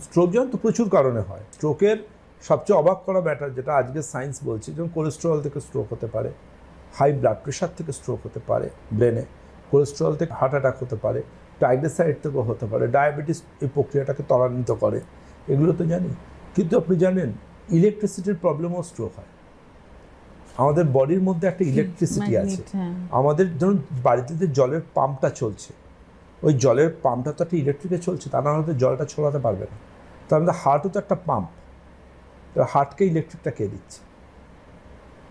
Stroke যেমন তো প্রচুর কারণে হয়। স্ট্রোকের সবচেয়ে অবাক করা ব্যাপার যেটা আজকে সায়েন্স বলছে, যেমন কোলেস্টেরল থেকে স্ট্রোক হতে পারে, হাই ব্লাড প্রেশার থেকে স্ট্রোক হতে পারে ব্রেনে, কোলেস্টেরল থেকে হার্ট অ্যাটাক হতে পারে, ট্রাইগ্লিসারাইড থেকেও হতে পারে, ডায়াবেটিস এই প্রক্রিয়াটাকে ত্বরান্বিত করে, এগুলো তো জানি। কিন্তু আপনি জানেন ইলেকট্রিসিটির প্রবলেমও স্ট্রোক হয়। আমাদের বডির মধ্যে একটা ইলেকট্রিসিটি আছে। আমাদের ধরুন বাড়িতে যে জলের পাম্পটা চলছে, ওই জলের পাম্পটা তো একটা ইলেকট্রিকে চলছে, তা না হলে জলটা ছড়াতে পারবে না। তার মধ্যে হার্টও তো একটা পাম্প, হার্টকে ইলেকট্রিকটা কে দিচ্ছে?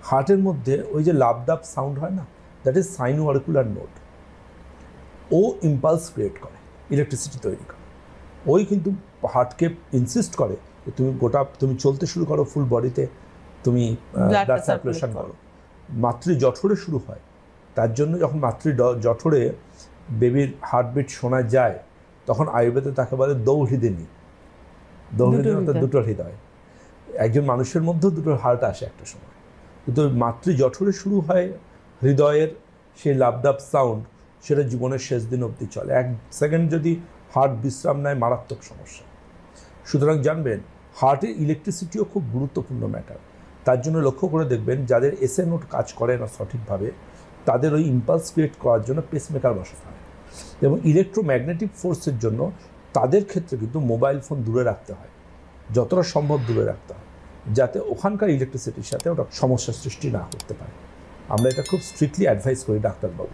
হার্টের মধ্যে ওই যে লাভ ডাব সাউন্ড হয় না, that is sinoauricular node. ও ইম্পালস ক্রিয়েট করে, ইলেকট্রিসিটি তৈরি করে। ওই কিন্তু হার্টকে ইনসিস্ট করে যে তুমি চলতে শুরু করো, ফুল বডিতে তুমি ব্লাড সার্কুলেশন করো। মাতৃ জঠরে শুরু হয়, তার জন্য যখন মাতৃ জঠরে বেবির হার্টবিট শোনা যায়, তখন আয়ুর্বেদে তাকে বলে দৌহৃদিনী। দৌহৃদিনী অর্থাৎ দুটো হৃদয়। একজন মানুষের মধ্যেও দুটো হার্ট আসে একটা সময়, কিন্তু মাতৃ জঠরে শুরু হয় হৃদয়ের সেই লাভডাব সাউন্ড, সেটা জীবনের শেষ দিন অবধি চলে। 1 সেকেন্ড যদি হার্ট বিশ্রাম নেয়, মারাত্মক সমস্যা। সুতরাং জানবেন হার্টের ইলেকট্রিসিটিও খুব গুরুত্বপূর্ণ ম্যাটার। তার জন্য লক্ষ্য করে দেখবেন যাদের এসএ নোড কাজ করে না সঠিকভাবে, তাদের ওই ইম্পালস ক্রিয়েট করার জন্য পেসমেকার বসাতে হয়। এবং ইলেকট্রোম্যাগনেটিক ফোর্সের জন্য তাদের ক্ষেত্রে কিন্তু মোবাইল ফোন দূরে রাখতে হয়, যতটা সম্ভব দূরে রাখতে হয়, যাতে ওখানকার ইলেকট্রিসিটির সাথে ওটা সমস্যার সৃষ্টি না করতে পারে। আমরা এটা খুব স্ট্রিক্টলি অ্যাডভাইস করি ডাক্তারবাবু।